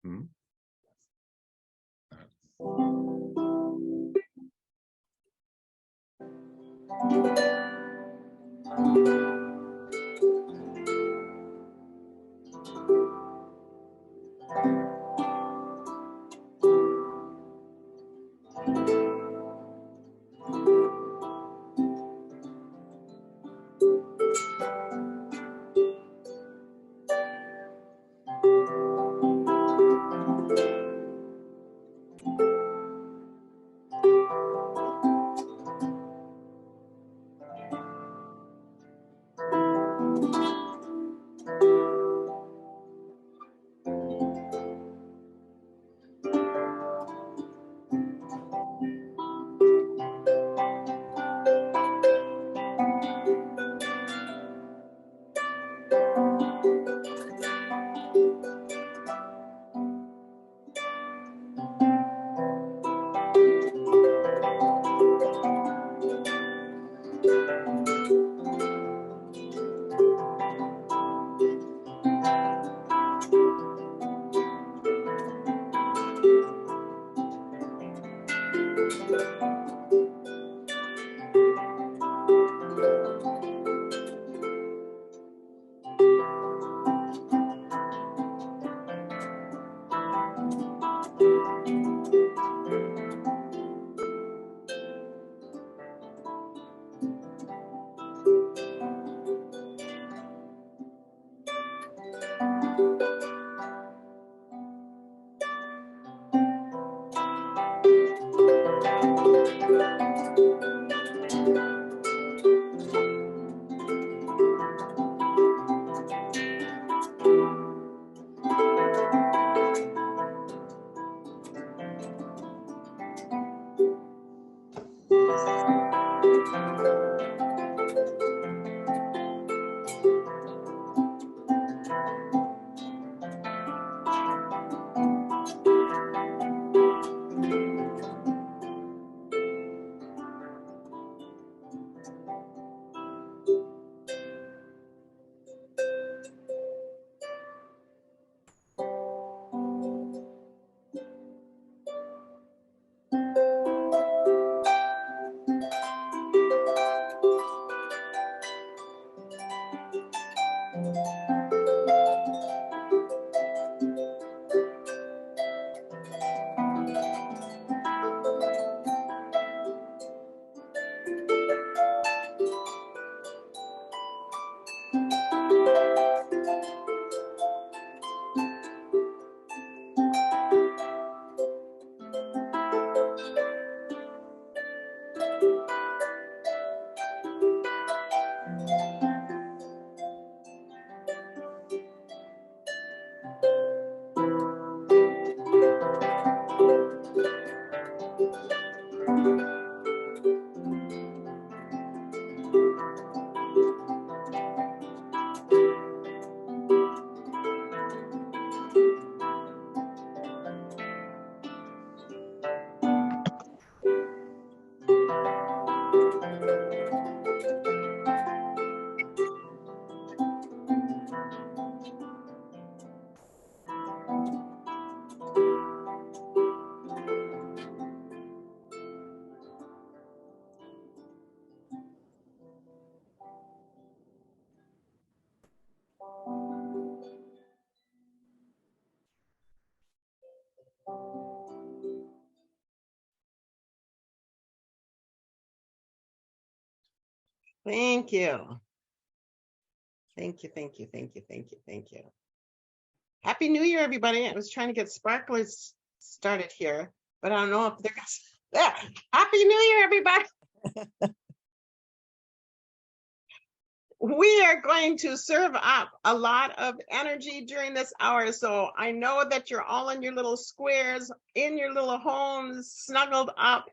Hmm? Thank you. Thank you, thank you, thank you, thank you, thank you. Happy New Year, everybody. I was trying to get sparklers started here, but I don't know if they're there. Happy New Year, everybody. We are going to serve up a lot of energy during this hour. So I know that you're all in your little squares, in your little homes, snuggled up.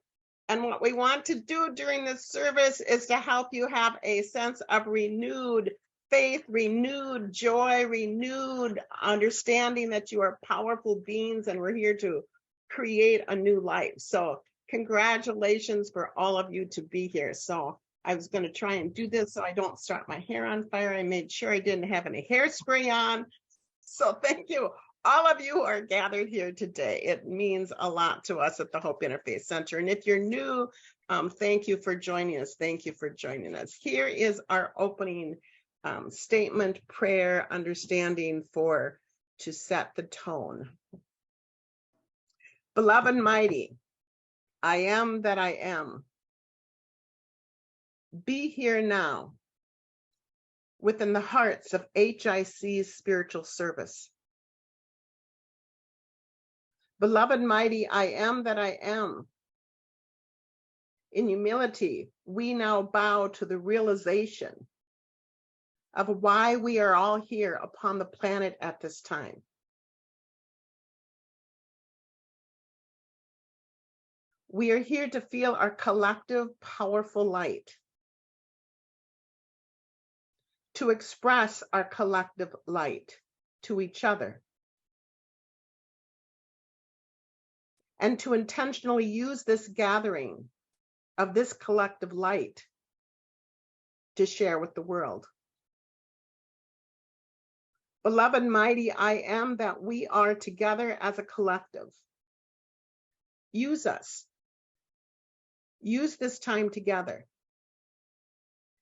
And what we want to do during this service is to help you have a sense of renewed faith, renewed joy, renewed understanding that you are powerful beings and we're here to create a new life. So congratulations for all of you to be here. So I was going to try and do this so I don't start my hair on fire. I made sure I didn't have any hairspray on. So thank you all of you who are gathered here today. It means a lot to us at the Hope Interfaith Center. And if you're new, thank you for joining us. Thank you for joining us. Here is our opening statement, prayer, understanding to set the tone. Beloved mighty, I am that I am. Be here now within the hearts of HIC's spiritual service. Beloved mighty, I am that I am. In humility, we now bow to the realization of why we are all here upon the planet at this time. We are here to feel our collective, powerful light, to express our collective light to each other, and to intentionally use this gathering of this collective light to share with the world. Beloved mighty, I am that we are together as a collective. Use us. Use this time together.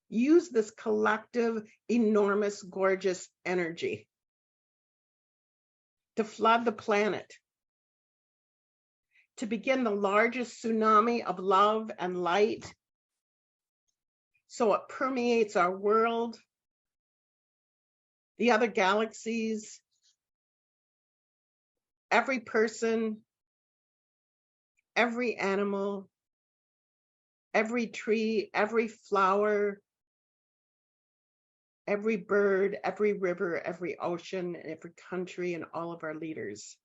Use this collective, enormous, gorgeous energy to flood the planet, to begin the largest tsunami of love and light so it permeates our world, the other galaxies, every person, every animal, every tree, every flower, every bird, every river, every ocean, and every country, and all of our leaders.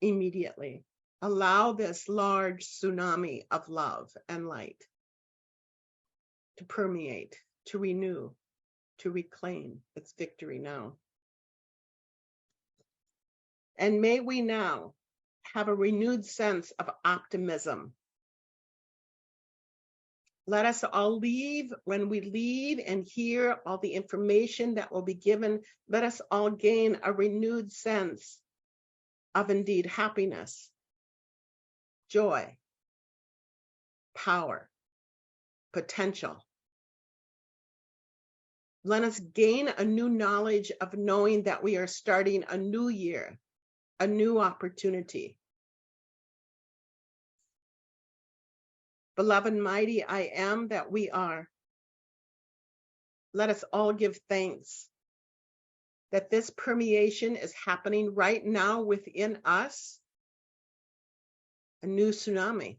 Immediately allow this large tsunami of love and light to permeate, to renew, to reclaim its victory now. And may we now have a renewed sense of optimism. Let us all leave, when we leave and hear all the information that will be given, let us all gain a renewed sense of indeed happiness, joy, power, potential. Let us gain a new knowledge of knowing that we are starting a new year, a new opportunity. Beloved mighty, I am that we are. Let us all give thanks that this permeation is happening right now within us. A new tsunami,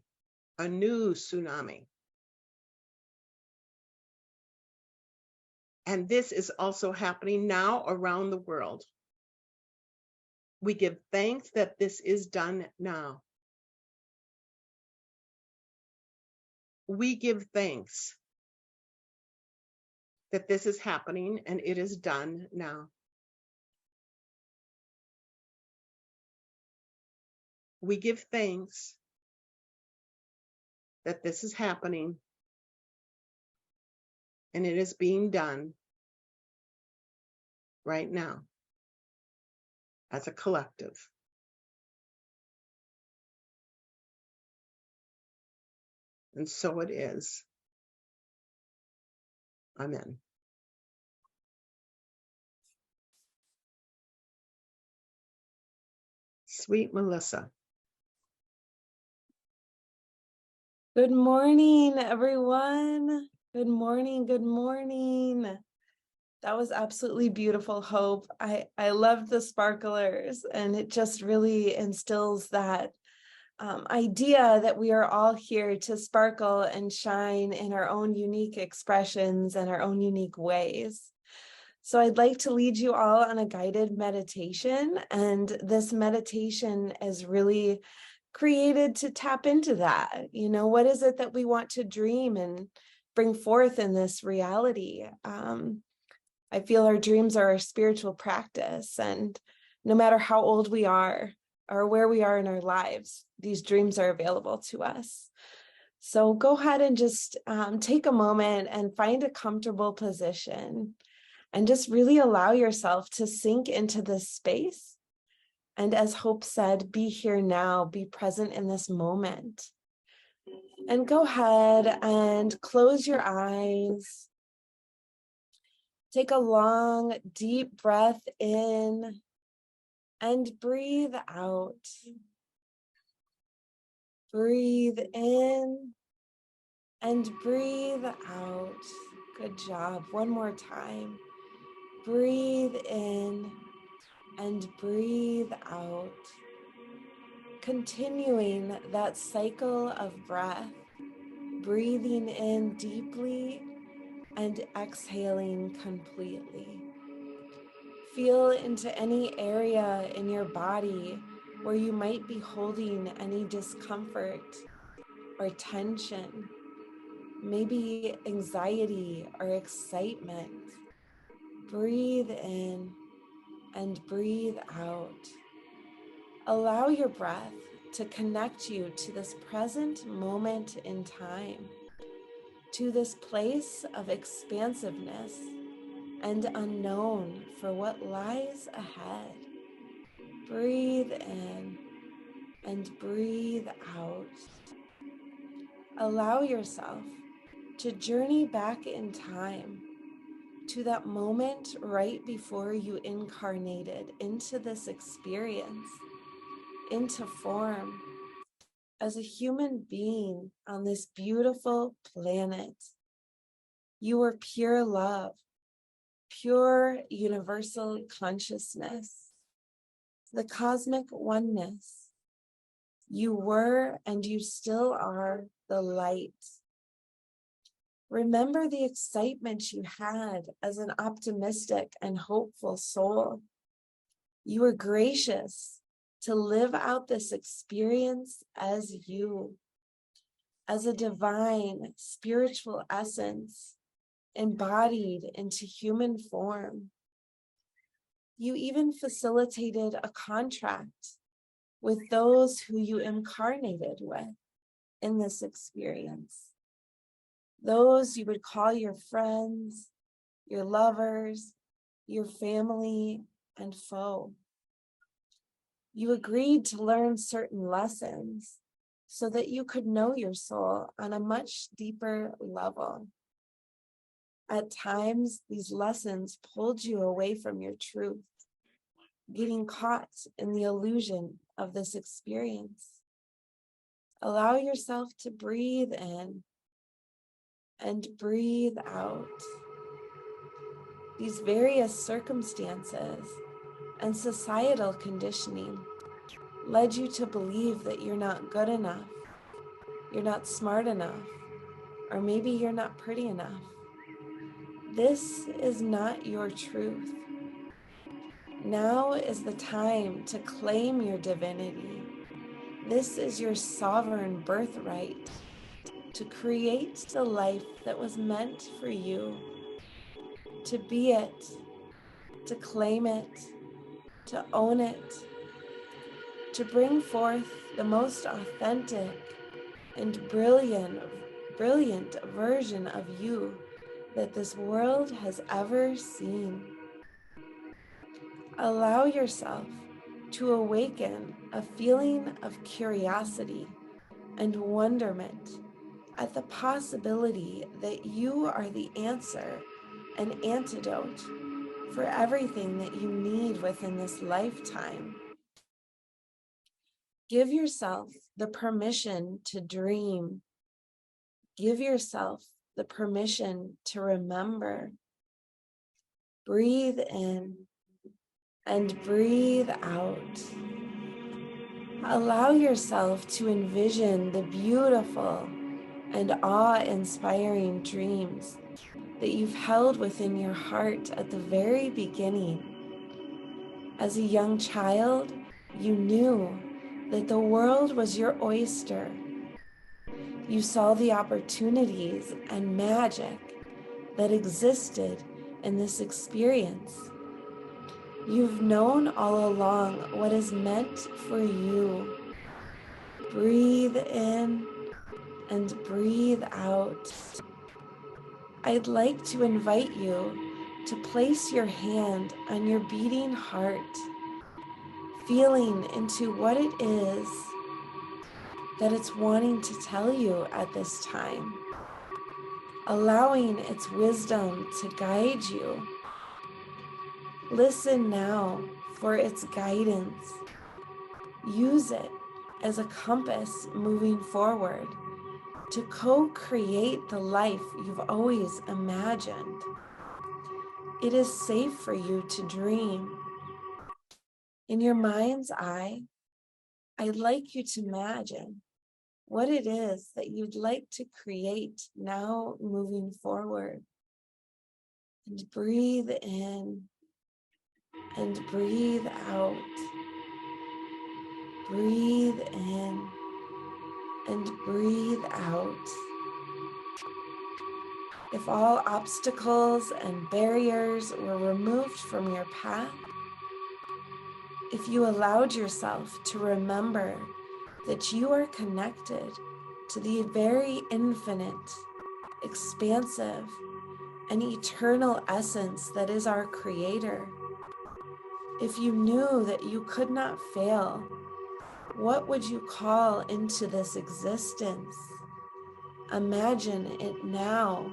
a new tsunami. And this is also happening now around the world. We give thanks that this is done now. We give thanks that this is happening and it is done now. We give thanks that this is happening and it is being done right now as a collective. And so it is. Amen. Sweet Melissa. Good morning, everyone. Good morning. Good morning. That was absolutely beautiful, Hope. I loved the sparklers, and it just really instills that idea that we are all here to sparkle and shine in our own unique expressions and our own unique ways. So I'd like to lead you all on a guided meditation, and this meditation is really created to tap into that. You know, what is it that we want to dream and bring forth in this reality? I feel our dreams are our spiritual practice, and no matter how old we are or where we are in our lives, these dreams are available to us. So go ahead and just take a moment and find a comfortable position and just really allow yourself to sink into this space And as Hope said, be here now, be present in this moment. And go ahead and close your eyes. Take a long, deep breath in and breathe out. Breathe in and breathe out. Good job. One more time. Breathe in and breathe out. Continuing that cycle of breath, breathing in deeply and exhaling completely. Feel into any area in your body where you might be holding any discomfort or tension, maybe anxiety or excitement. Breathe in and breathe out. Allow your breath to connect you to this present moment in time, to this place of expansiveness and unknown for what lies ahead. Breathe in and breathe out. Allow yourself to journey back in time to that moment right before you incarnated into this experience, into form, as a human being on this beautiful planet. You were pure love, pure universal consciousness, the cosmic oneness. You were and you still are the light. Remember the excitement you had as an optimistic and hopeful soul. You were gracious to live out this experience as you, as a divine spiritual essence embodied into human form. You even facilitated a contract with those who you incarnated with in this experience. Those you would call your friends, your lovers, your family, and foe. You agreed to learn certain lessons so that you could know your soul on a much deeper level. At times, these lessons pulled you away from your truth, getting caught in the illusion of this experience. Allow yourself to breathe in and breathe out. These various circumstances and societal conditioning led you to believe that you're not good enough, you're not smart enough, or maybe you're not pretty enough. This is not your truth. Now is the time to claim your divinity. This is your sovereign birthright to create the life that was meant for you, to be it, to claim it, to own it, to bring forth the most authentic and brilliant version of you that this world has ever seen. Allow yourself to awaken a feeling of curiosity and wonderment at the possibility that you are the answer and antidote for everything that you need within this lifetime. Give yourself the permission to dream. Give yourself the permission to remember. Breathe in and breathe out. Allow yourself to envision the beautiful and awe-inspiring dreams that you've held within your heart at the very beginning. As a young child, you knew that the world was your oyster. You saw the opportunities and magic that existed in this experience. You've known all along what is meant for you. Breathe in and breathe out. I'd like to invite you to place your hand on your beating heart. feeling into what it is that it's wanting to tell you at this time, allowing its wisdom to guide you. Listen now for its guidance. Use it as a compass moving forward to co-create the life you've always imagined. It is safe for you to dream. In your mind's eye, I'd like you to imagine what it is that you'd like to create now moving forward. And breathe in and breathe out. Breathe in and breathe out. If all obstacles and barriers were removed from your path, if you allowed yourself to remember that you are connected to the very infinite, expansive, and eternal essence that is our Creator, if you knew that you could not fail, what would you call into this existence? Imagine it now.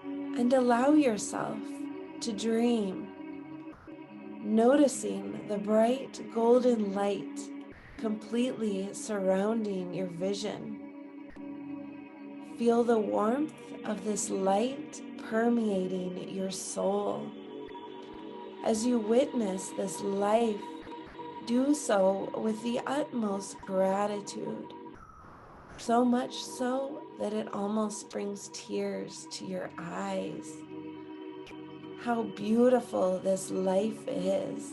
And allow yourself to dream, noticing the bright golden light completely surrounding your vision. Feel the warmth of this light permeating your soul. As you witness this life, do so with the utmost gratitude, so much so that it almost brings tears to your eyes. How beautiful this life is.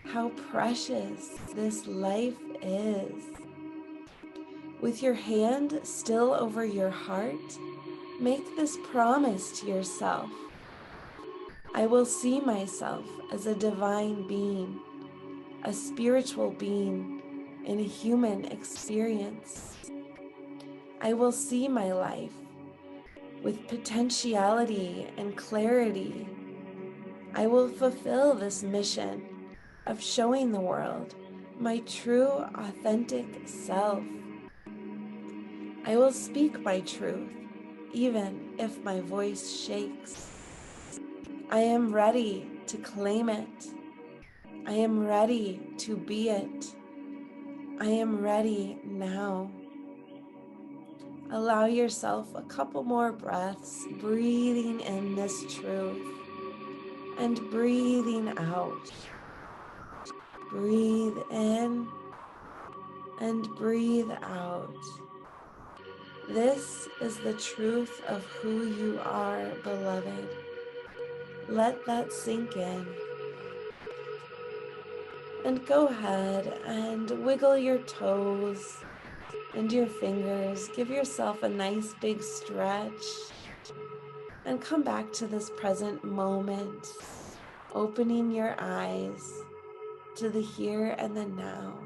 How precious this life is. With your hand still over your heart, make this promise to yourself. I will see myself as a divine being, a spiritual being in a human experience. I will see my life with potentiality and clarity. I will fulfill this mission of showing the world my true, authentic self. I will speak my truth, even if my voice shakes. I am ready to claim it. I am ready to be it. I am ready now. Allow yourself a couple more breaths, breathing in this truth and breathing out. Breathe in and breathe out. This is the truth of who you are, beloved. Let that sink in. And go ahead and wiggle your toes and your fingers. Give yourself a nice big stretch. And come back to this present moment, opening your eyes to the here and the now.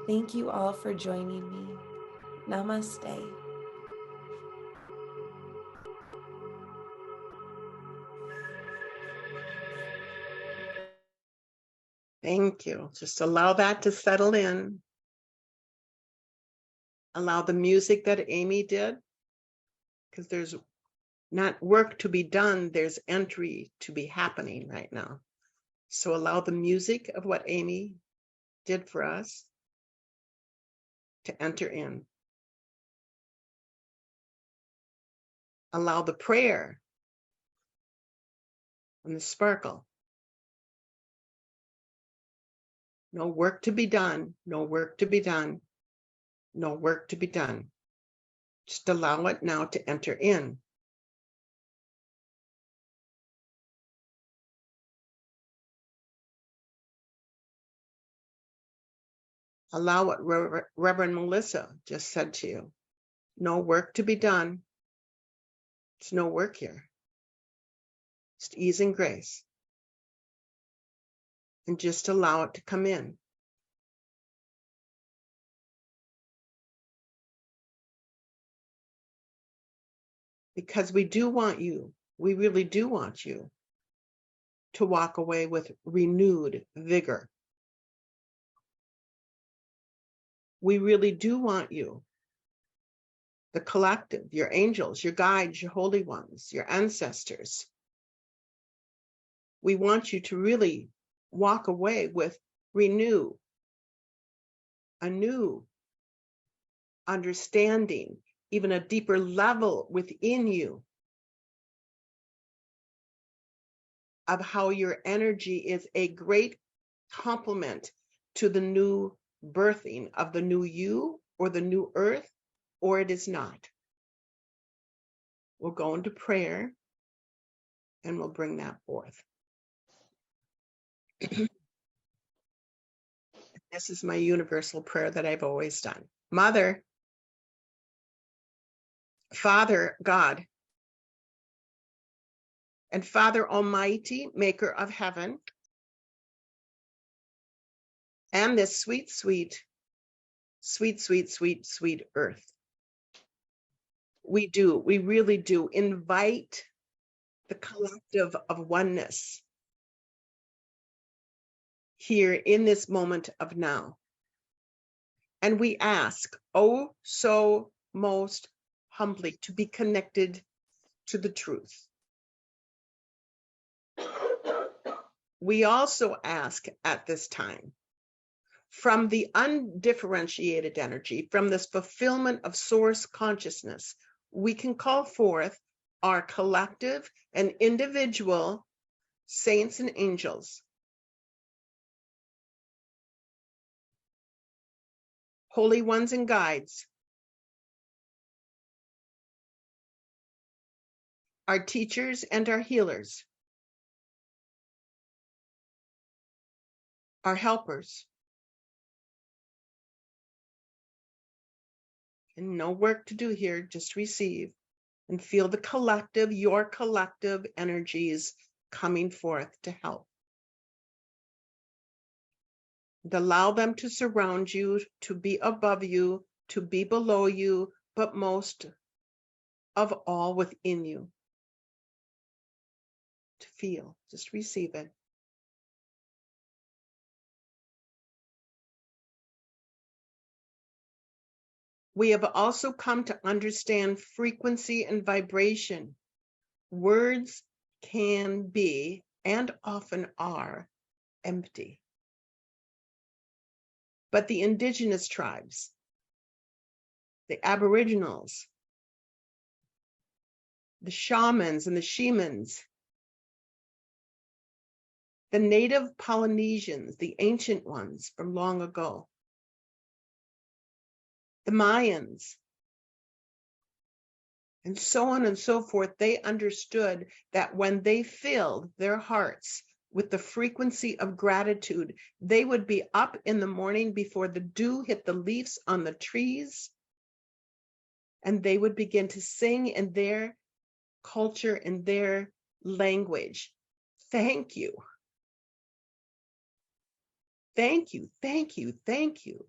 Thank you all for joining me. Namaste. Thank you. Just allow that to settle in. Allow the music that Amy did, because there's not work to be done, there's entry to be happening right now. So allow the music of what Amy did for us to enter in. Allow the prayer and the sparkle. No work to be done, no work to be done, no work to be done. Just allow it now to enter in. Allow what Reverend Melissa just said to you. No work to be done. It's no work here. Just ease and grace. And just allow it to come in. Because we do want you. We really do want you to walk away with renewed vigor. We really do want you, the collective, your angels, your guides, your holy ones, your ancestors. We want you to really walk away with a new understanding, even a deeper level within you of how your energy is a great complement to the new birthing of the new you or the new earth, or it is not. We'll go into prayer and we'll bring that forth. This is my universal prayer that I've always done. Mother, Father God, and Father Almighty, maker of heaven, and this sweet, sweet, sweet, sweet, sweet, sweet earth. We really do invite the collective of oneness here in this moment of now. And we ask, oh, so most humbly, to be connected to the truth. We also ask at this time, from the undifferentiated energy, from this fulfillment of source consciousness, we can call forth our collective and individual saints and angels, holy ones and guides, our teachers and our healers, our helpers. And no work to do here, just receive and feel the collective, your collective energies coming forth to help. And allow them to surround you, to be above you, to be below you, but most of all within you. To feel, just receive it. We have also come to understand frequency and vibration. Words can be, and often are, empty. But the indigenous tribes, the aboriginals, the shamans and the shamans, the native Polynesians, the ancient ones from long ago, the Mayans, and so on and so forth, they understood that when they filled their hearts with the frequency of gratitude, they would be up in the morning before the dew hit the leaves on the trees, and they would begin to sing in their culture, in their language. Thank you. Thank you, thank you, thank you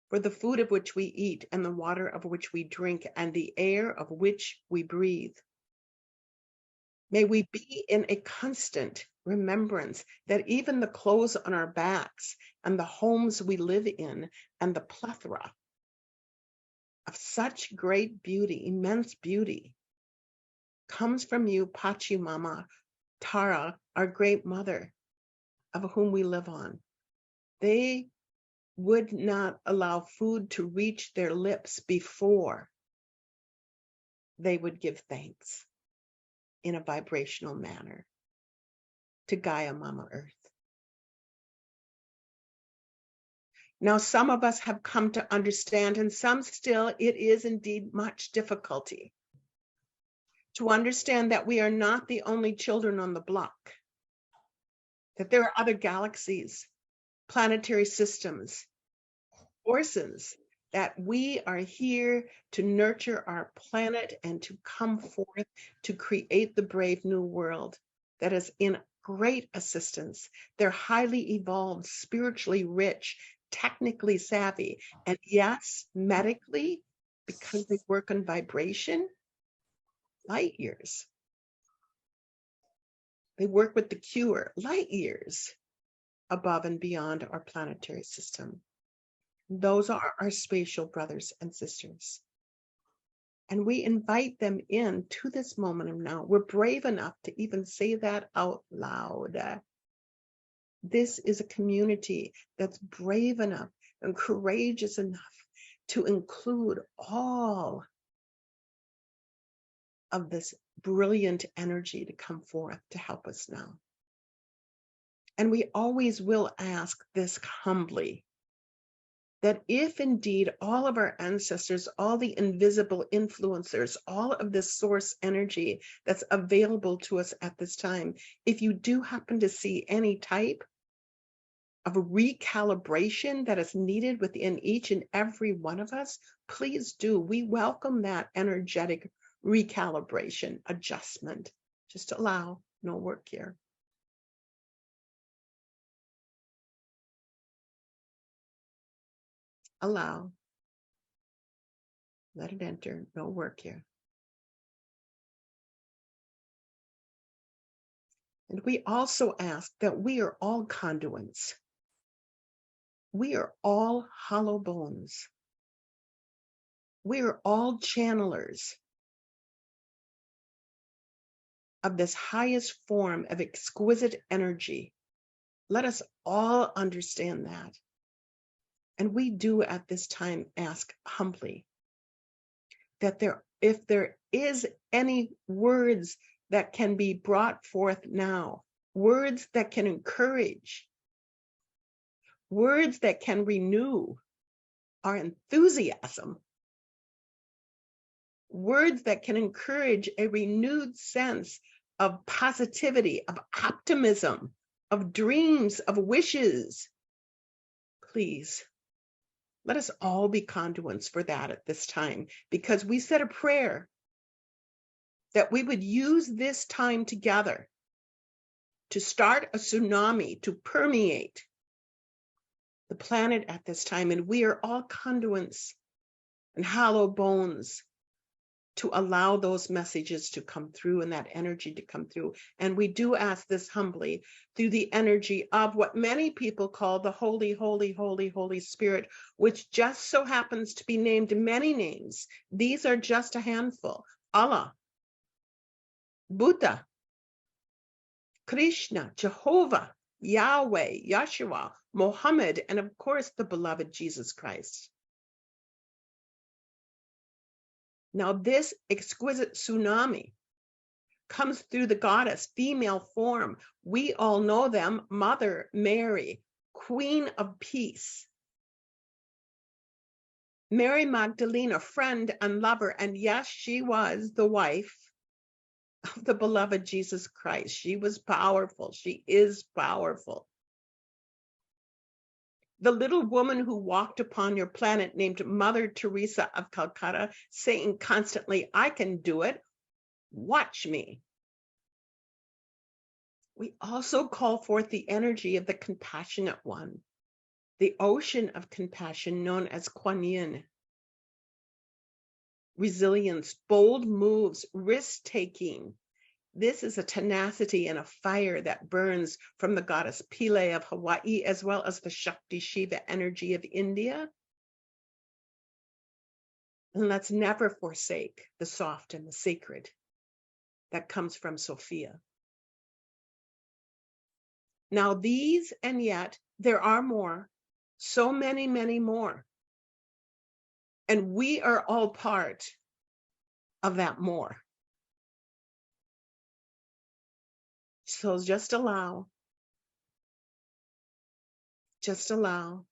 for the food of which we eat and the water of which we drink and the air of which we breathe. May we be in a constant remembrance that even the clothes on our backs and the homes we live in and the plethora of such great beauty, immense beauty, comes from you, Pachamama, Tara, our great mother, of whom we live on. They would not allow food to reach their lips before they would give thanks in a vibrational manner to Gaia Mama Earth. Now, some of us have come to understand, and some still, it is indeed much difficulty to understand that we are not the only children on the block, that there are other galaxies, planetary systems, forces, that we are here to nurture our planet and to come forth to create the brave new world that is in great assistance. They're highly evolved, spiritually rich, technically savvy, and yes, medically, because they work on vibration, light years. They work with the cure light years above and beyond our planetary system. Those are our spatial brothers and sisters. And we invite them in to this moment of now. We're brave enough to even say that out loud. This is a community that's brave enough and courageous enough to include all of this brilliant energy to come forth to help us now. And we always will ask this humbly, that if indeed all of our ancestors, all the invisible influencers, all of this source energy that's available to us at this time, if you do happen to see any type of a recalibration that is needed within each and every one of us, please do. We welcome that energetic recalibration, adjustment. Just allow, no work here. Allow. Let it enter, no work here. And we also ask that we are all conduits. We are all hollow bones. We are all channelers of this highest form of exquisite energy. Let us all understand that. And we do at this time ask humbly that if there is any words that can be brought forth now, words that can encourage, words that can renew our enthusiasm, words that can encourage a renewed sense of positivity, of optimism, of dreams, of wishes, please, let us all be conduits for that at this time, because we said a prayer that we would use this time together to start a tsunami to permeate the planet at this time. And we are all conduits and hollow bones to allow those messages to come through and that energy to come through. And we do ask this humbly through the energy of what many people call the Holy, Holy, Holy, Holy Spirit, which just so happens to be named many names. These are just a handful. Allah, Buddha, Krishna, Jehovah, Yahweh, Yeshua, Mohammed, and of course the beloved Jesus Christ. Now, this exquisite tsunami comes through the goddess, female form. We all know them, Mother Mary, Queen of Peace. Mary Magdalene, friend and lover, and yes, she was the wife of the beloved Jesus Christ. She was powerful. She is powerful. The little woman who walked upon your planet named Mother Teresa of Calcutta, saying constantly, I can do it. Watch me. We also call forth the energy of the compassionate one, the ocean of compassion known as Kuan Yin. Resilience, bold moves, risk-taking. This is a tenacity and a fire that burns from the goddess Pele of Hawaii, as well as the Shakti Shiva energy of India. And let's never forsake the soft and the sacred that comes from Sophia. Now these, and yet there are more, so many, many more. And we are all part of that more. So just allow, just allow,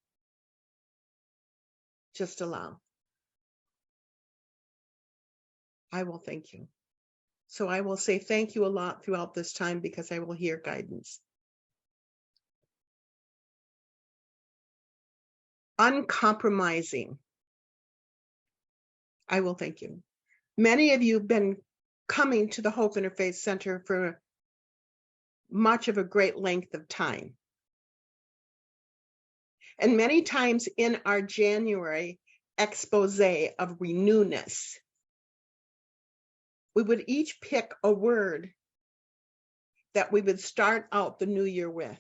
just allow. I will thank you. So I will say thank you a lot throughout this time because I will hear guidance. Uncompromising. I will thank you. Many of you have been coming to the Hope Interfaith Center for much of a great length of time. And many times in our January expose of renewness, we would each pick a word that we would start out the new year with.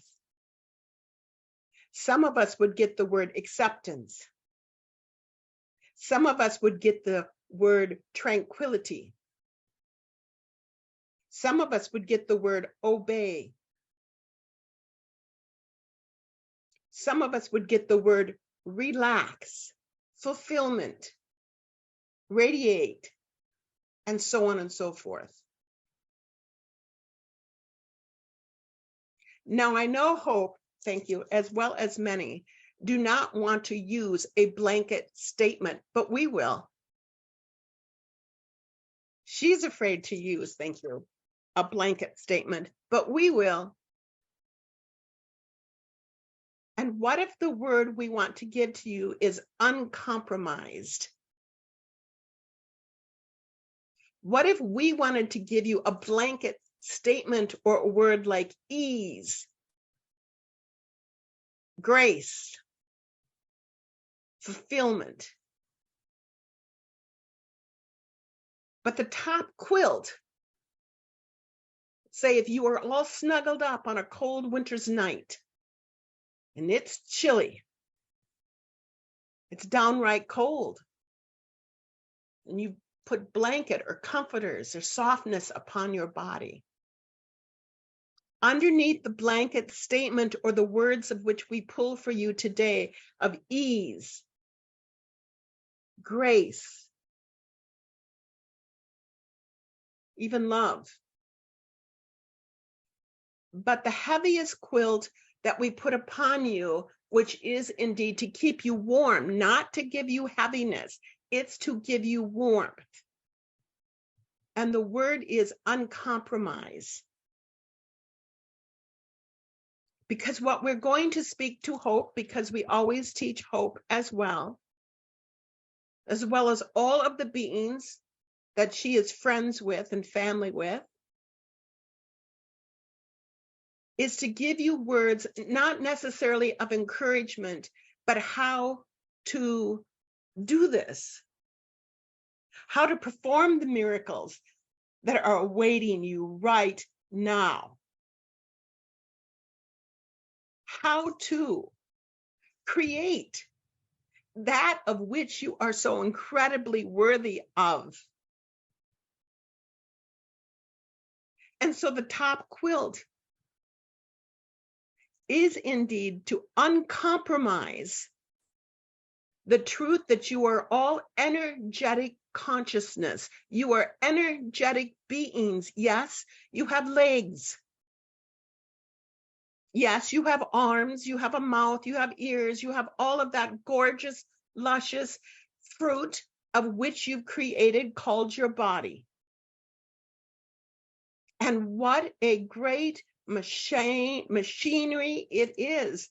Some of us would get the word acceptance. Some of us would get the word tranquility. Some of us would get the word obey. Some of us would get the word relax, fulfillment, radiate, and so on and so forth. Now, I know Hope, thank you, as well as many, do not want to use a blanket statement, but we will. She's afraid to use, thank you, a blanket statement, but we will. And what if the word we want to give to you is uncompromised? What if we wanted to give you a blanket statement or a word like ease, grace, fulfillment? But the top quilt, say if you are all snuggled up on a cold winter's night and it's chilly, it's downright cold, and you put blanket or comforters or softness upon your body. Underneath the blanket statement or the words of which we pull for you today of ease, grace, even love. But the heaviest quilt that we put upon you, which is indeed to keep you warm, not to give you heaviness, it's to give you warmth. And the word is uncompromised. Because what we're going to speak to Hope, because we always teach Hope as well as all of the beings that she is friends with and family with, is to give you words, not necessarily of encouragement, but how to do this, how to perform the miracles that are awaiting you right now, how to create that of which you are so incredibly worthy of. And so the top quilt is indeed to uncompromise the truth that you are all energetic consciousness. You are energetic beings. Yes, you have legs. Yes, you have arms, you have a mouth, you have ears, you have all of that gorgeous, luscious fruit of which you've created called your body. And what a great machinery it is.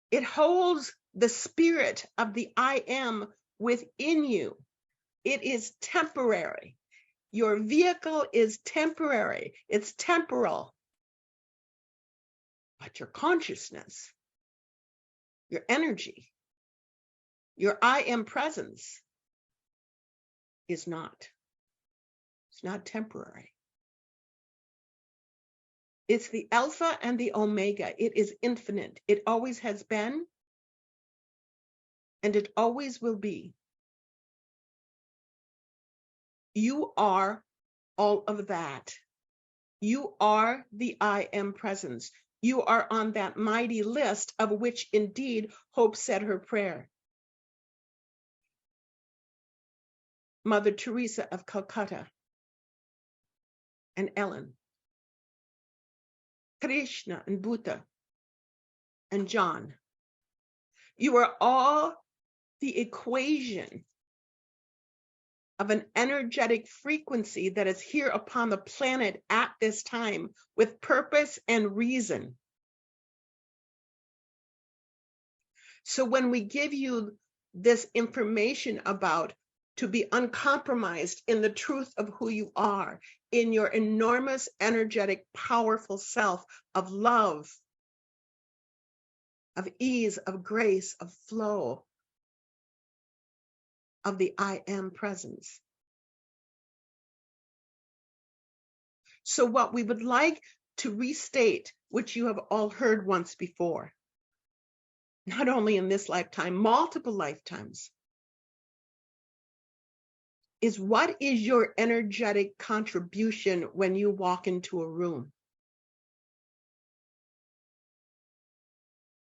It holds the spirit of the I am within you. It is temporary. Your vehicle is temporary. It's temporal. But your consciousness, your energy, your I am presence is not. It's not temporary. It's the Alpha and the Omega. It is infinite. It always has been, and it always will be. You are all of that. You are the I am presence. You are on that mighty list of which indeed Hope said her prayer. Mother Teresa of Calcutta and Ellen, Krishna and Buddha and John. You are all the equation of an energetic frequency that is here upon the planet at this time with purpose and reason. So when we give you this information about to be uncompromised in the truth of who you are, in your enormous, energetic, powerful self of love, of ease, of grace, of flow, of the I am presence. So what we would like to restate what you have all heard once before, not only in this lifetime, multiple lifetimes, is what is your energetic contribution when you walk into a room?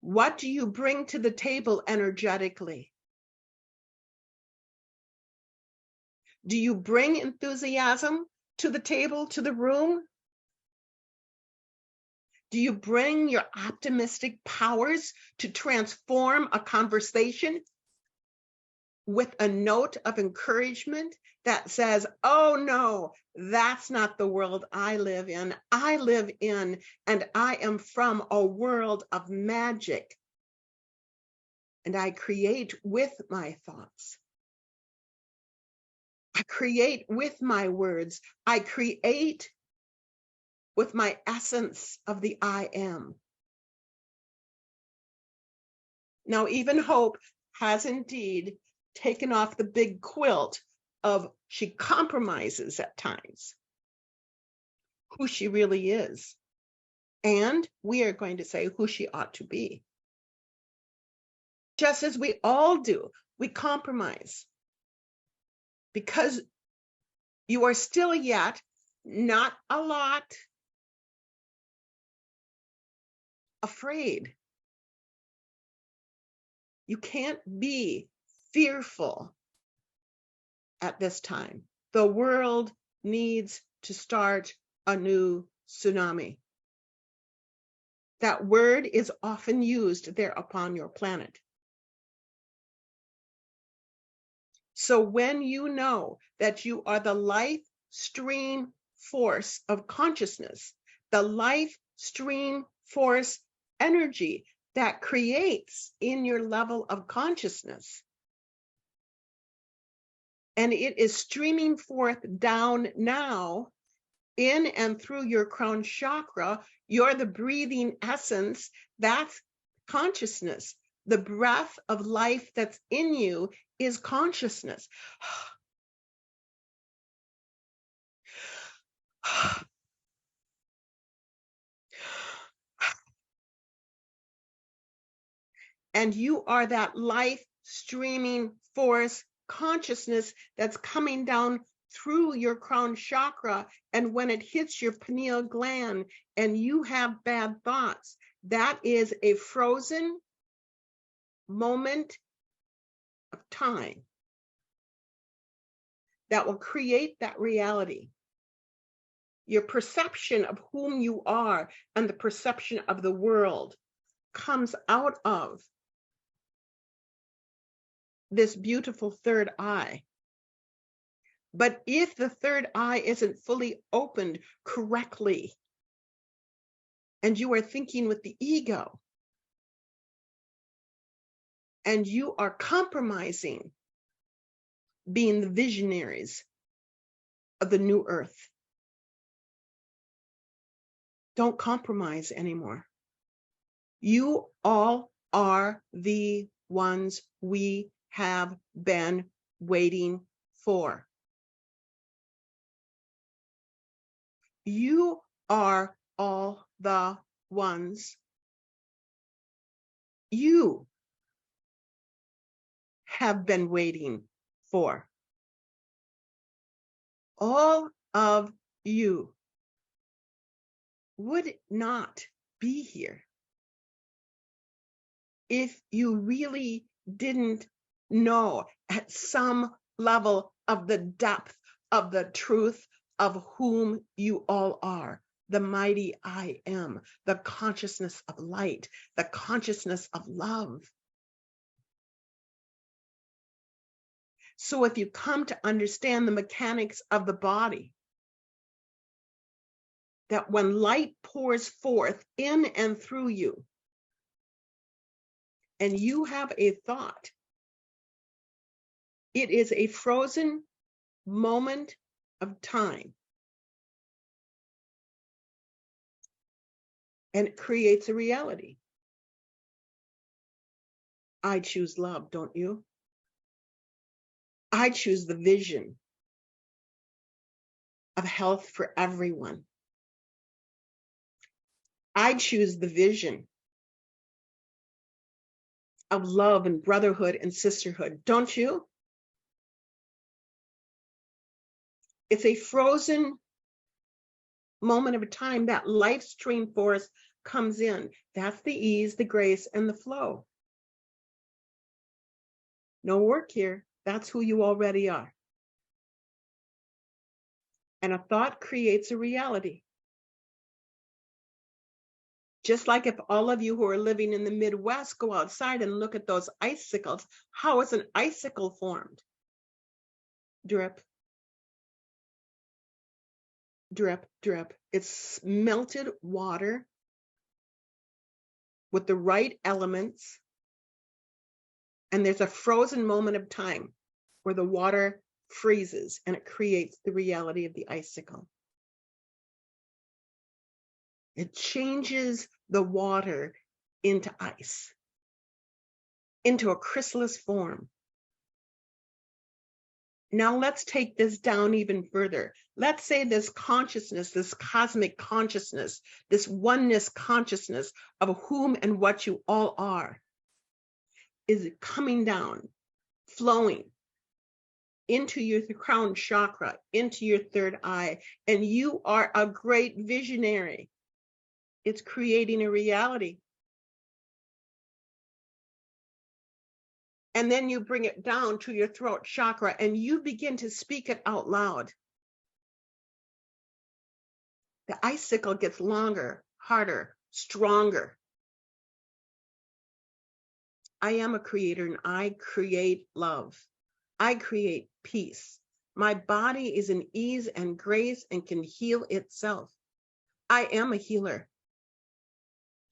What do you bring to the table energetically? Do you bring enthusiasm to the table, to the room? Do you bring your optimistic powers to transform a conversation with a note of encouragement that says, oh no, that's not the world I live in. I live in, and I am from a world of magic. And I create with my thoughts. I create with my words. I create with my essence of the I am. Now, even Hope has indeed taken off the big quilt of she compromises at times who she really is. And we are going to say who she ought to be. Just as we all do, we compromise because you are still yet not a lot afraid. You can't be fearful at this time. The world needs to start a new tsunami. That word is often used there upon your planet. So when you know that you are the life stream force of consciousness, the life stream force energy that creates in your level of consciousness, and it is streaming forth down now in and through your crown chakra, you're the breathing essence, that's consciousness. The breath of life that's in you is consciousness. And you are that life streaming force consciousness that's coming down through your crown chakra. And when it hits your pineal gland and you have bad thoughts, that is a frozen moment of time that will create that reality. Your perception of whom you are and the perception of the world comes out of this beautiful third eye. But if the third eye isn't fully opened correctly, and you are thinking with the ego, and you are compromising being the visionaries of the new earth, don't compromise anymore. You all are the ones we have been waiting for. You are all the ones you have been waiting for. All of you would not be here if you really didn't know at some level of the depth of the truth of whom you all are. The mighty I am, the consciousness of light, the consciousness of love. So if you come to understand the mechanics of the body, that when light pours forth in and through you, and you have a thought, it is a frozen moment of time. And it creates a reality. I choose love, don't you? I choose the vision of health for everyone. I choose the vision of love and brotherhood and sisterhood. Don't you? It's a frozen moment of time that life stream force comes in. That's the ease, the grace, and the flow. No work here. That's who you already are. And a thought creates a reality. Just like if all of you who are living in the Midwest go outside and look at those icicles, how is an icicle formed? Drip, drip, drip. It's melted water with the right elements. And there's a frozen moment of time where the water freezes and it creates the reality of the icicle. It changes the water into ice, into a chrysalis form. Now let's take this down even further. Let's say this consciousness, this cosmic consciousness, this oneness consciousness of whom and what you all are is coming down, flowing into your crown chakra, into your third eye, and you are a great visionary. It's creating a reality. And then you bring it down to your throat chakra and you begin to speak it out loud. The icicle gets longer, harder, stronger. I am a creator and I create love. I create peace. My body is in ease and grace and can heal itself. I am a healer.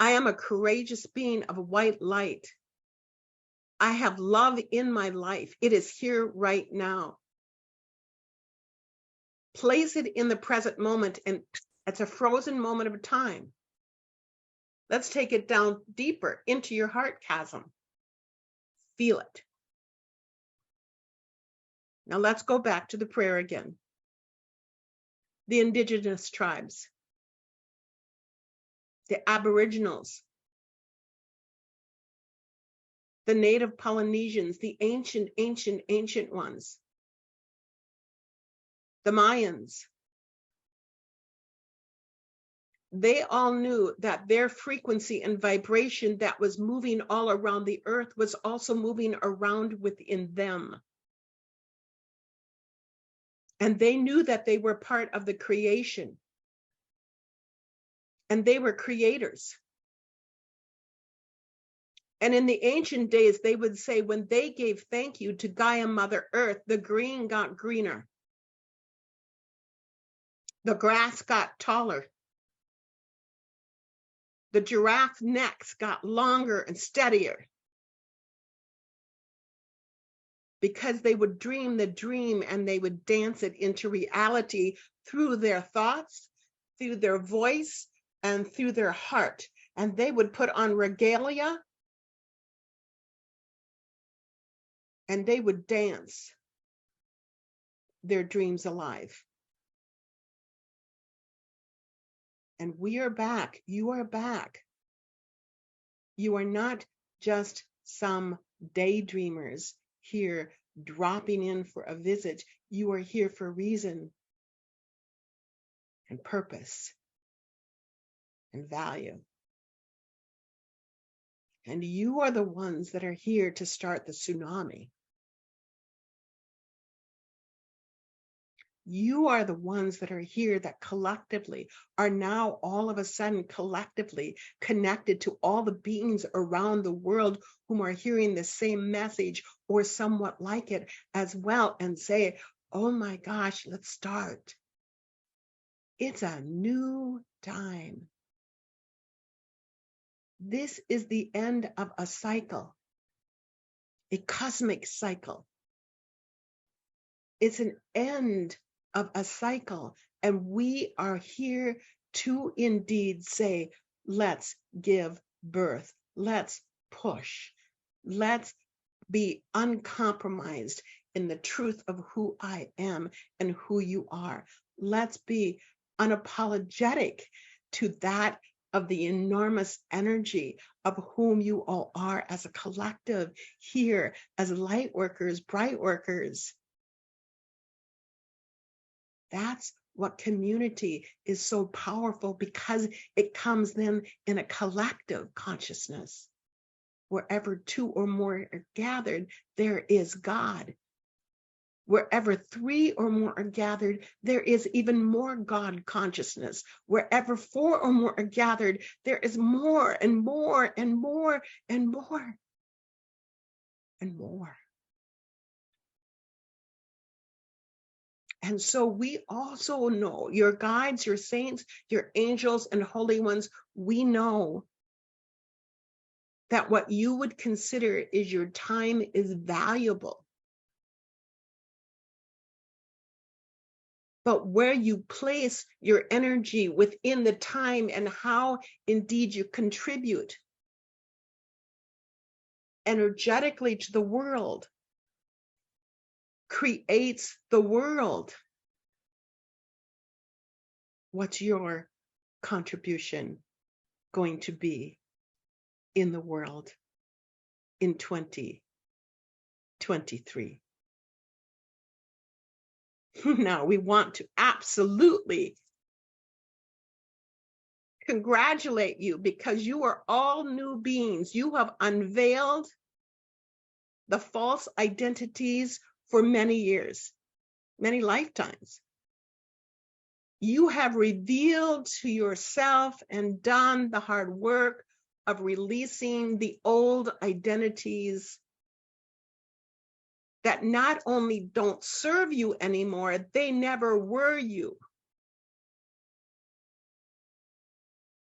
I am a courageous being of white light. I have love in my life. It is here right now. Place it in the present moment, and it's a frozen moment of time. Let's take it down deeper into your heart chasm. Feel it. Now let's go back to the prayer again. The indigenous tribes, the Aboriginals, the native Polynesians, the ancient ones, the Mayans. They all knew that their frequency and vibration that was moving all around the earth was also moving around within them. And they knew that they were part of the creation. And they were creators. And in the ancient days, they would say when they gave thank you to Gaia Mother Earth, the green got greener. The grass got taller. The giraffe necks got longer and steadier. Because they would dream the dream and they would dance it into reality through their thoughts, through their voice, and through their heart. And they would put on regalia and they would dance their dreams alive. And we are back. You are back. You are not just some daydreamers here dropping in for a visit. You are here for reason and purpose and value. And you are the ones that are here to start the tsunami. You are the ones that are here that collectively are now all of a sudden collectively connected to all the beings around the world whom are hearing the same message or somewhat like it as well and say, oh my gosh, let's start. It's a new time. This is the end of a cycle, a cosmic cycle. It's an end of a cycle, and we are here to indeed say, let's give birth, let's push, let's be uncompromised in the truth of who I am and who you are. Let's be unapologetic to that of the enormous energy of whom you all are as a collective here, as light workers, bright workers. That's what community is so powerful, because it comes then in a collective consciousness. Wherever two or more are gathered, there is God. Wherever three or more are gathered, there is even more God consciousness. Wherever four or more are gathered, there is more and more and more and more and more. And so we also know, your guides, your saints, your angels and holy ones, we know that what you would consider is your time is valuable. But where you place your energy within the time and how indeed you contribute energetically to the world creates the world. What's your contribution going to be in the world in 2023? Now, we want to absolutely congratulate you, because you are all new beings. You have unveiled the false identities for many years, many lifetimes. You have revealed to yourself and done the hard work of releasing the old identities that not only don't serve you anymore, they never were you.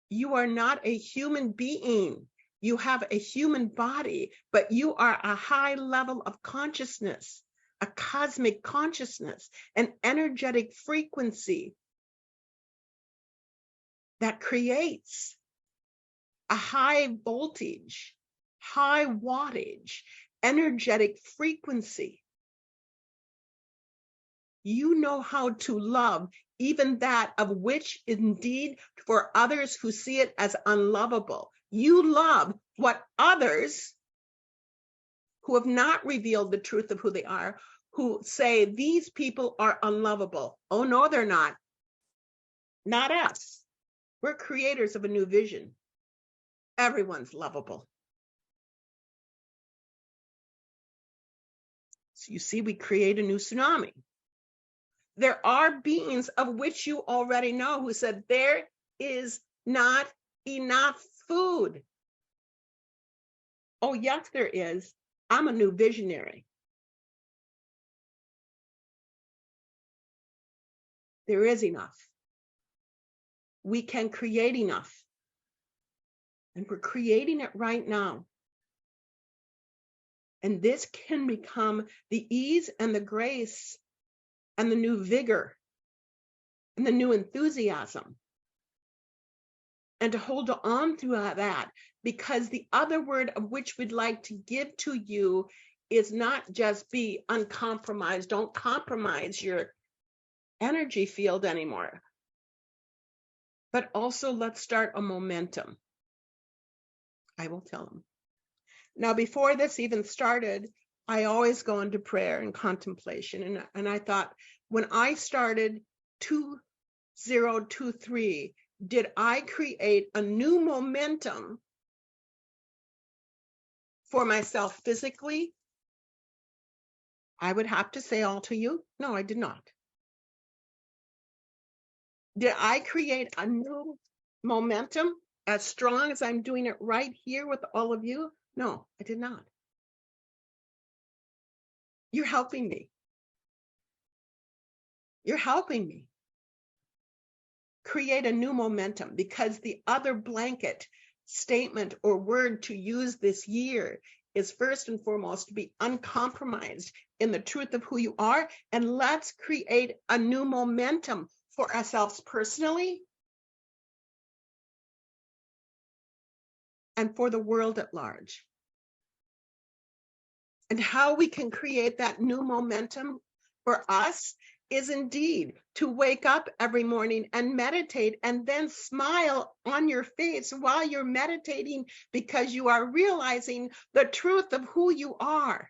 You are not a human being. You have a human body, but you are a high level of consciousness, a cosmic consciousness, an energetic frequency that creates a high voltage, high wattage, energetic frequency. You know how to love even that of which indeed for others who see it as unlovable. You love what others who have not revealed the truth of who they are, who say these people are unlovable. Oh no, they're not. Not us. We're creators of a new vision. Everyone's lovable. So you see, we create a new tsunami. There are beings of which you already know who said there is not enough food. Oh, yes, there is. I'm a new visionary. There is enough. We can create enough. And we're creating it right now. And this can become the ease and the grace and the new vigor and the new enthusiasm. And to hold on to that, because the other word of which we'd like to give to you is not just be uncompromised. Don't compromise your energy field anymore. But also let's start a momentum. I will tell them. Now, before this even started, I always go into prayer and contemplation. And I thought, when I started 2023, did I create a new momentum for myself physically? I would have to say all to you, no, I did not. Did I create a new momentum as strong as I'm doing it right here with all of you? No, I did not. You're helping me. You're helping me create a new momentum, because the other blanket statement or word to use this year is first and foremost to be uncompromised in the truth of who you are. And let's create a new momentum for ourselves personally and for the world at large. And how we can create that new momentum for us is indeed to wake up every morning and meditate and then smile on your face while you're meditating, because you are realizing the truth of who you are.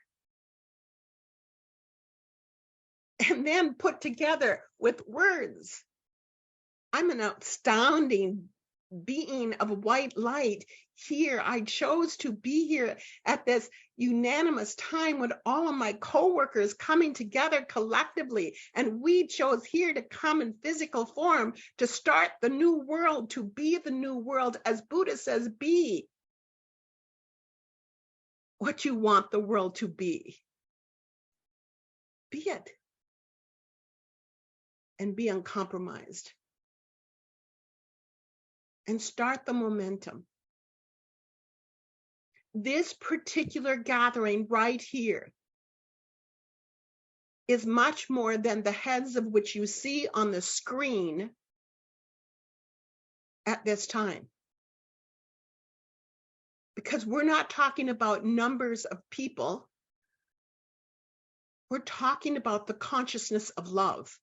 And then put together with words, I'm an astounding being of white light here. I chose to be here at this unanimous time with all of my co-workers coming together collectively, and we chose here to come in physical form to start the new world, to be the new world. As Buddha says, be what you want the world to be. Be it. And be uncompromised. And start the momentum. This particular gathering right here is much more than the heads of which you see on the screen at this time. Because we're not talking about numbers of people. We're talking about the consciousness of love.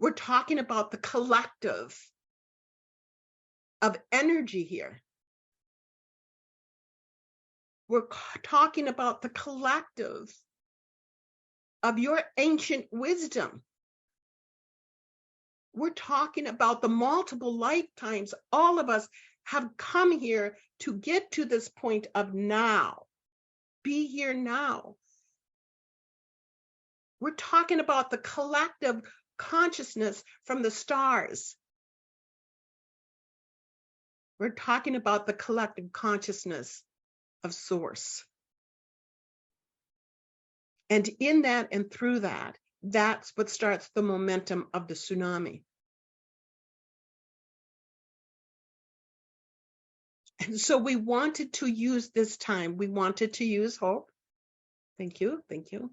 We're talking about the collective of energy here. We're talking about the collective of your ancient wisdom. We're talking about the multiple lifetimes all of us have come here to get to this point of now. Be here now. We're talking about the collective consciousness from the stars. We're talking about the collective consciousness of Source. And in that and through that, that's what starts the momentum of the tsunami. And so we wanted to use this time. We wanted to use hope. Thank you. Thank you.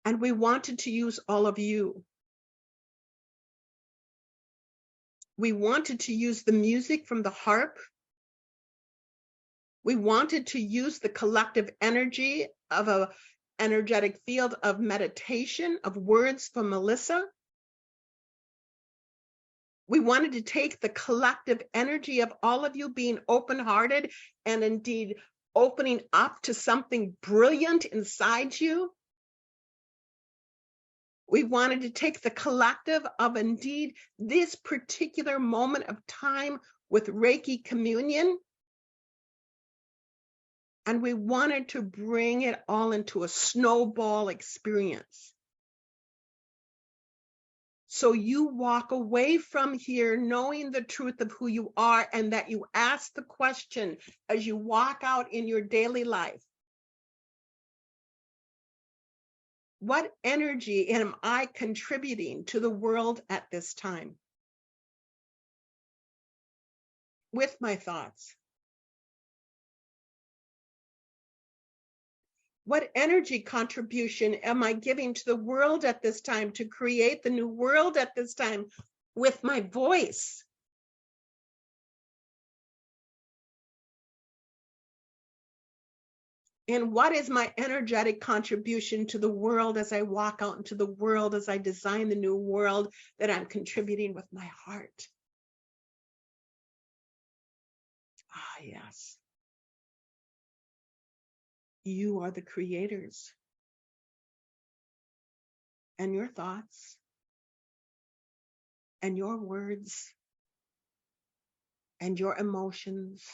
And we wanted to use all of you. We wanted to use the music from the harp. We wanted to use the collective energy of an energetic field of meditation, of words from Melissa. We wanted to take the collective energy of all of you being open-hearted and indeed opening up to something brilliant inside you. We wanted to take the collective of indeed this particular moment of time with Reiki Communion. And we wanted to bring it all into a snowball experience. So you walk away from here knowing the truth of who you are, and that you ask the question as you walk out in your daily life. What energy am I contributing to the world at this time? With my thoughts. What energy contribution am I giving to the world at this time, to create the new world at this time with my voice? And what is my energetic contribution to the world as I walk out into the world, as I design the new world that I'm contributing with my heart? Ah, yes. You are the creators. And your thoughts and your words and your emotions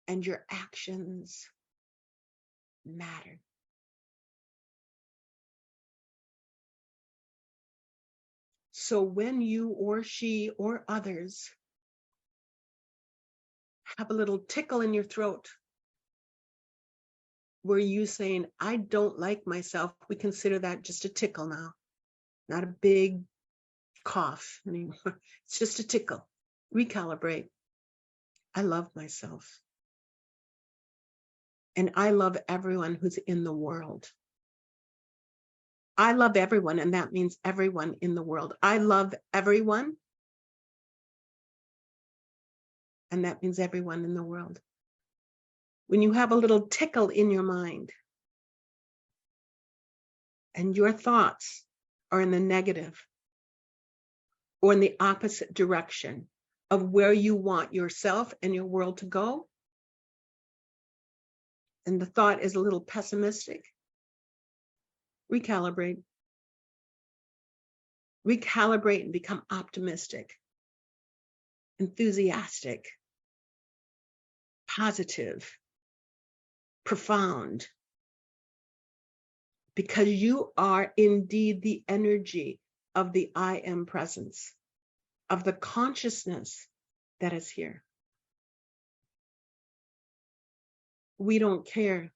and your actions matter. So when you or she or others have a little tickle in your throat, were you saying, I don't like myself, we consider that just a tickle now, not a big cough anymore. It's just a tickle. Recalibrate. I love myself. And I love everyone who's in the world. I love everyone, and that means everyone in the world. I love everyone, and that means everyone in the world. When you have a little tickle in your mind, and your thoughts are in the negative or in the opposite direction of where you want yourself and your world to go, and the thought is a little pessimistic, recalibrate. Recalibrate and become optimistic, enthusiastic, positive, profound, because you are indeed the energy of the I am presence, of the consciousness that is here. We don't care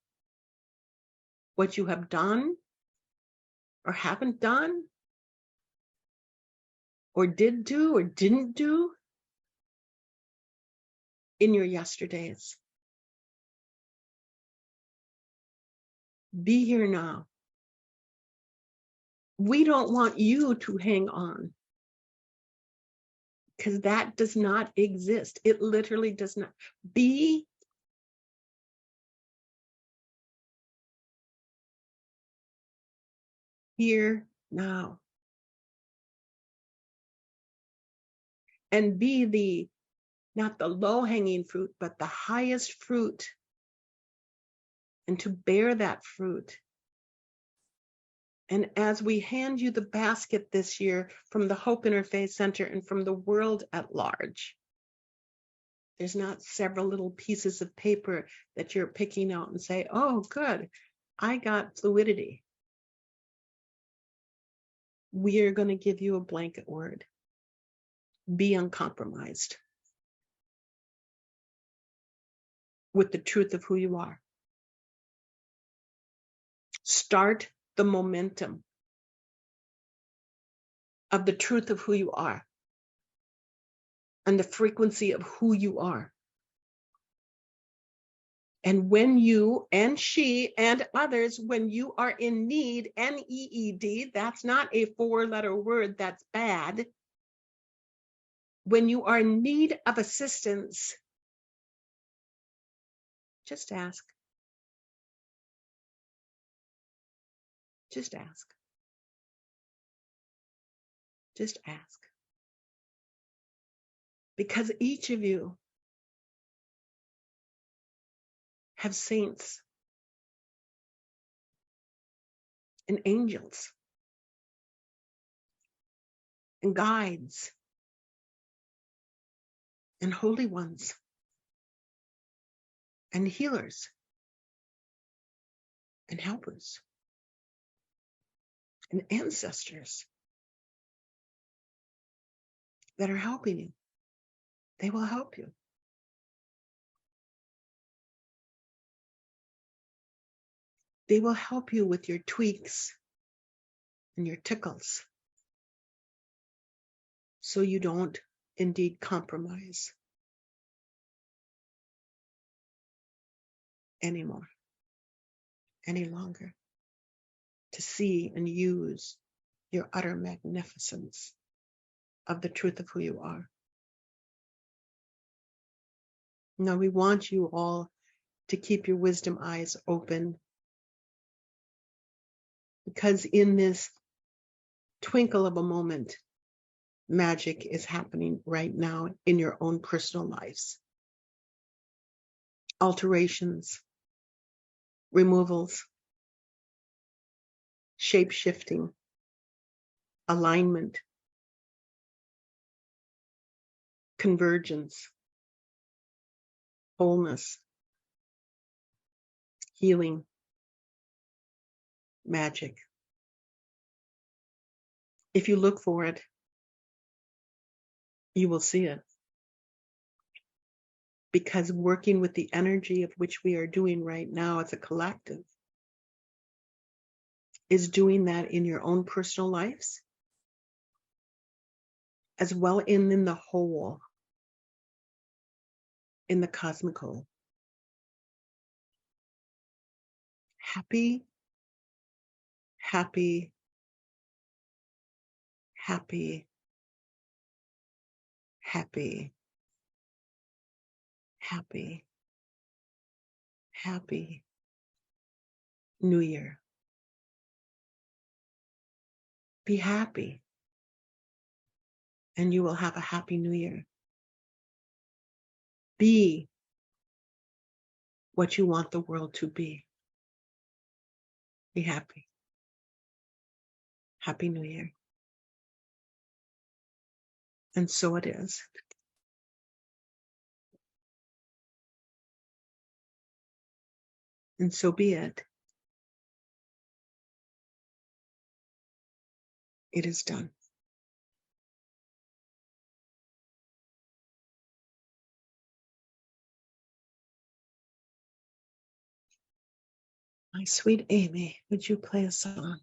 what you have done or haven't done or did do or didn't do in your yesterdays. Be here now. We don't want you to hang on, because that does not exist. It literally does not. Be here now. And be the, not the low-hanging fruit, but the highest fruit. And to bear that fruit. And as we hand you the basket this year from the Hope Interfaith Center and from the world at large, there's not several little pieces of paper that you're picking out and say, oh, good, I got fluidity. We are going to give you a blanket word. Be uncompromised with the truth of who you are. Start the momentum of the truth of who you are and the frequency of who you are. And when you and she and others, when you are in need, NEED, that's not a 4-letter word, that's bad. When you are in need of assistance, just ask. Just ask. Just ask. Because each of you have saints and angels and guides and holy ones and healers and helpers and ancestors that are helping you. They will help you. They will help you with your tweaks and your tickles, so you don't indeed compromise anymore, any longer, to see and use your utter magnificence of the truth of who you are. Now, we want you all to keep your wisdom eyes open, because in this twinkle of a moment, magic is happening right now in your own personal lives. Alterations, removals, shape-shifting, alignment, convergence, wholeness, healing, magic. If you look for it, you will see it. Because working with the energy of which we are doing right now as a collective is doing that in your own personal lives, as well in the whole, in the cosmic whole. Happy, happy, happy, happy, happy, happy New Year. Be happy. And you will have a happy new year. Be what you want the world to be. Be happy. Happy New Year. And so it is. And so be it. It is done. My sweet Amy, would you play a song?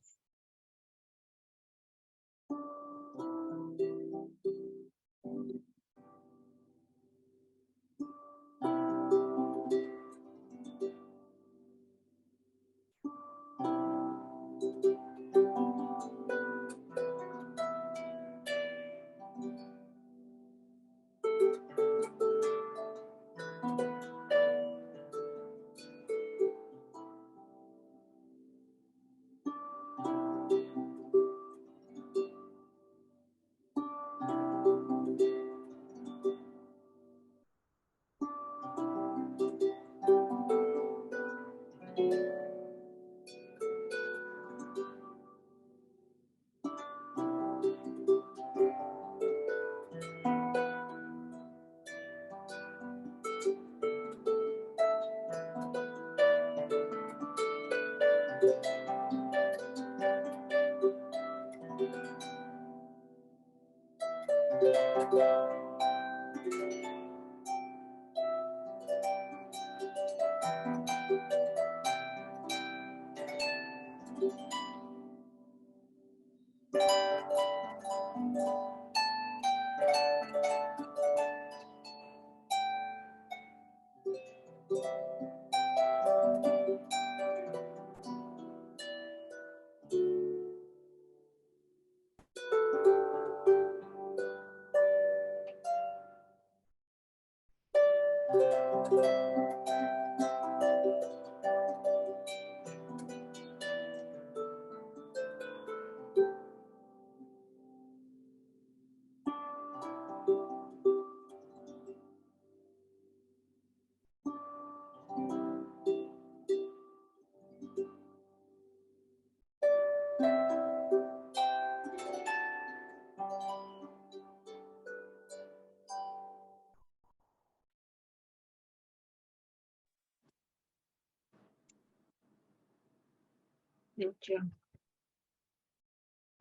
Thank you.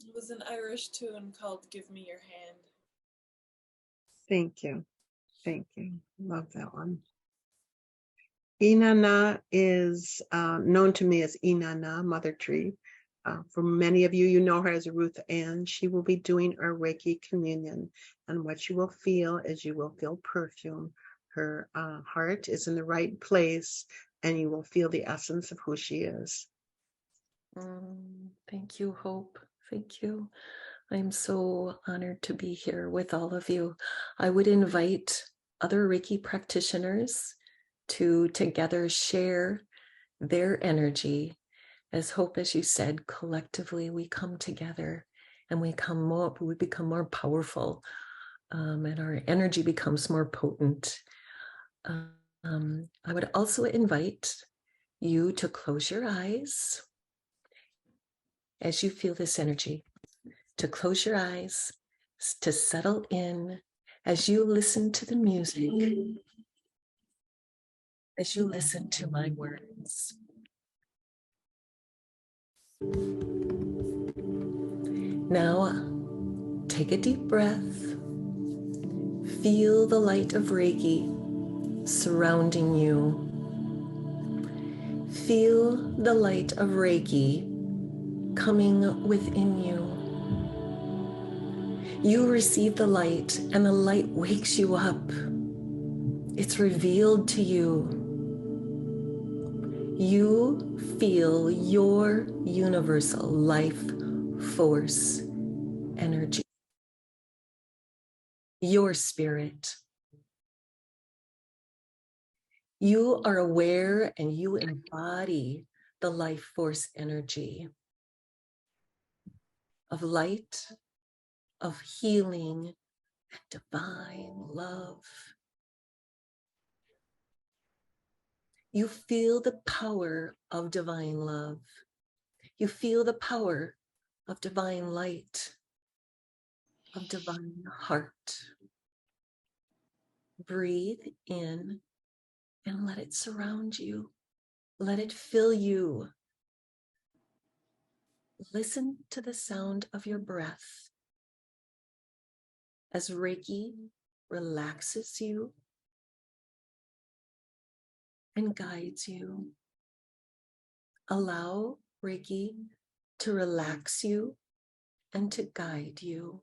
It was an Irish tune called Give Me Your Hand. Thank you. Thank you. Love that one. Inanna is known to me as Inanna, Mother Tree. For many of you, you know her as Ruth Ann. She will be doing our Reiki Communion. And what you will feel is you will feel perfume. Her heart is in the right place, and you will feel the essence of who she is. Thank you, Hope. Thank you. I'm so honored to be here with all of you. I would invite other Reiki practitioners to together share their energy. As Hope, as you said, collectively we come together and we become more powerful, and our energy becomes more potent. I would also invite you to close your eyes as you feel this energy, to close your eyes, to settle in as you listen to the music, as you listen to my words. Now, take a deep breath. Feel the light of Reiki surrounding you. Feel the light of Reiki coming within you. You receive the light, and the light wakes you up. It's revealed to you. You feel your universal life force energy, your spirit. You are aware and you embody the life force energy. of light, of healing, and divine love. You feel the power of divine love. You feel the power of divine light, of divine heart. Breathe in and let it surround you. Let it fill you. Listen to the sound of your breath as Reiki relaxes you and guides you. Allow Reiki to relax you and to guide you.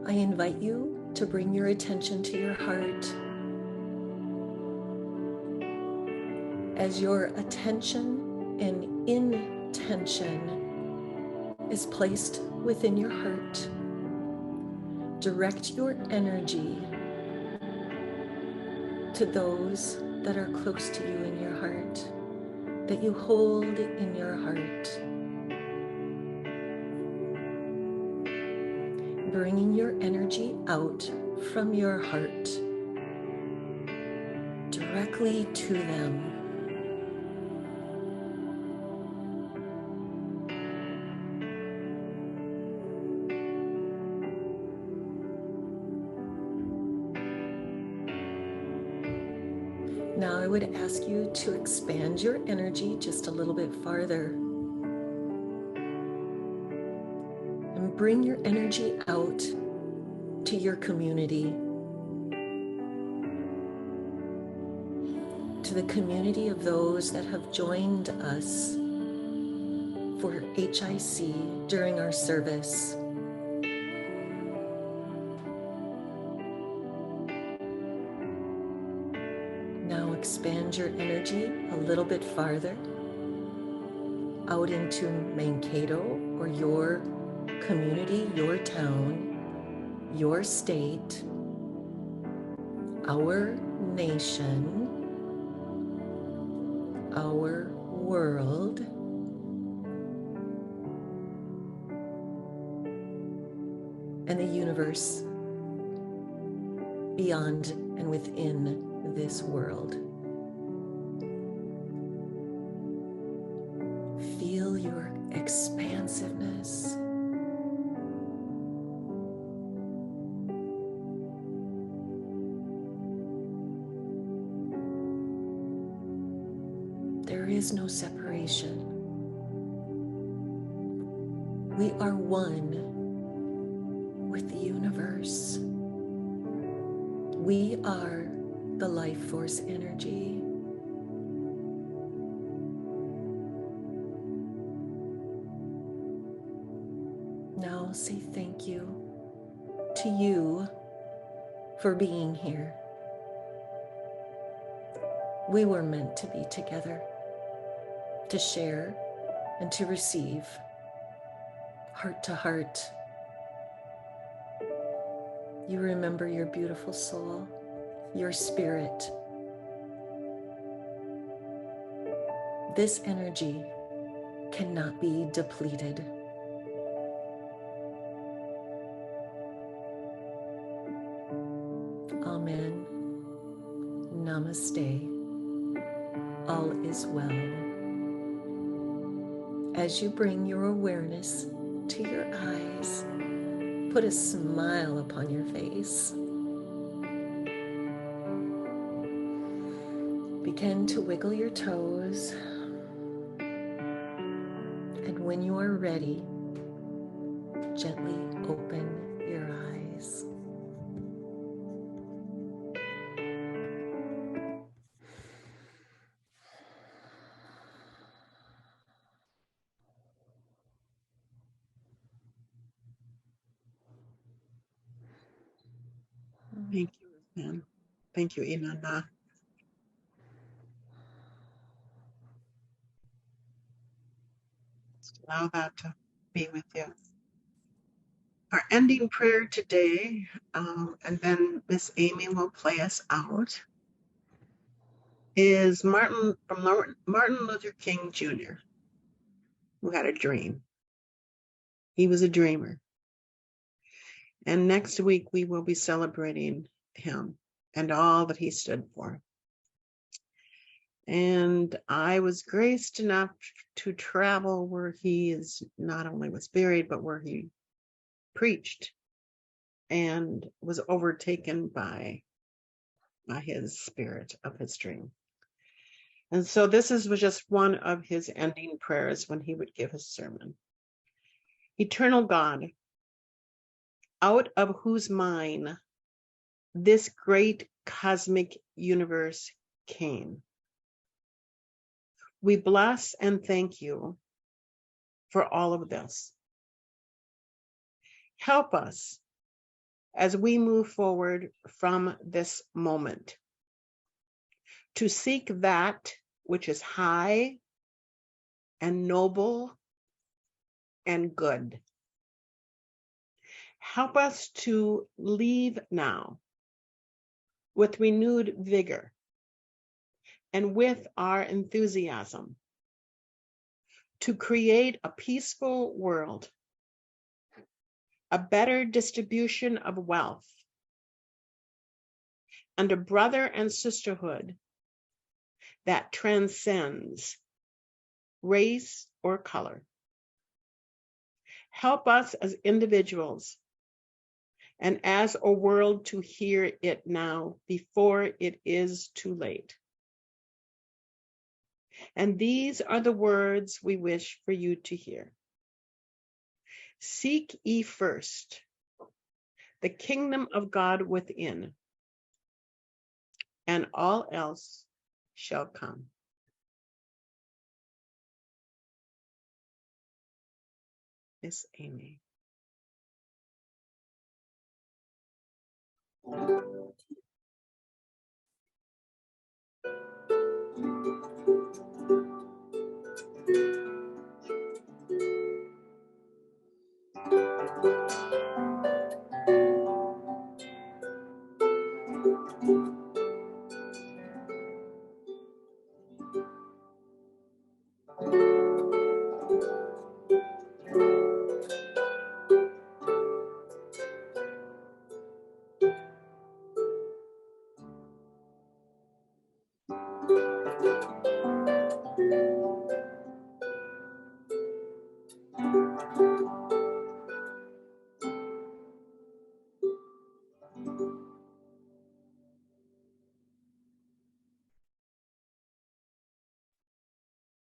I invite you to bring your attention to your heart. As your attention and intention is placed within your heart, direct your energy to those that are close to you in your heart, that you hold in your heart. Bringing your energy out from your heart directly to them. Now I would ask you to expand your energy just a little bit farther. And bring your energy out to your community. to the community of those that have joined us for HIC during our service. Now expand your energy a little bit farther out into Mankato or your community, your town, your state, our nation, our world, and the universe beyond and within this world. Feel your expansiveness. There is no separation. We are one with the universe. We are the life force energy. Now say thank you to you for being here. We were meant to be together, to share and to receive, heart to heart. You remember your beautiful soul, your spirit. This energy cannot be depleted. Amen. Namaste. All is well. As you bring your awareness to your eyes, put a smile upon your face. Begin to wiggle your toes. And when you are ready, gently open your eyes. Thank you, Ruth Ann. Thank you, Inanna. Just allow that to be with you. Our ending prayer today, and then Miss Amy will play us out, is from Martin Luther King Jr., who had a dream. He was a dreamer. And next week we will be celebrating him and all that he stood for. And I was graced enough to travel where he is not only was buried, but where he preached, and was overtaken by his spirit of his dream. And so this was just one of his ending prayers when he would give his sermon. Eternal God, out of whose mind this great cosmic universe came, we bless and thank you for all of this. Help us as we move forward from this moment to seek that which is high and noble and good. Help us to leave now with renewed vigor and with our enthusiasm to create a peaceful world, a better distribution of wealth, and a brother and sisterhood that transcends race or color. Help us as individuals and as a world to hear it now before it is too late. And these are the words we wish for you to hear. Seek ye first the kingdom of God within, and all else shall come. Miss Amy.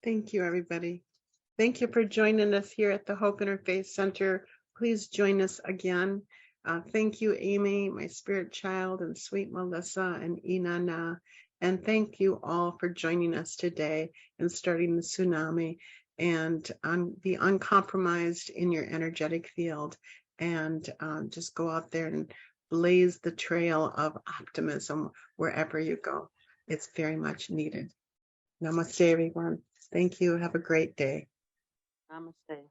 Thank you, everybody. Thank you for joining us here at the Hope Interfaith Center. Please join us again. Thank you, Amy, my spirit child, and sweet Melissa and Inanna. And thank you all for joining us today and starting the tsunami. And be uncompromised in your energetic field, and just go out there and blaze the trail of optimism wherever you go. It's very much needed. Namaste, everyone. Thank you. Have a great day. Namaste.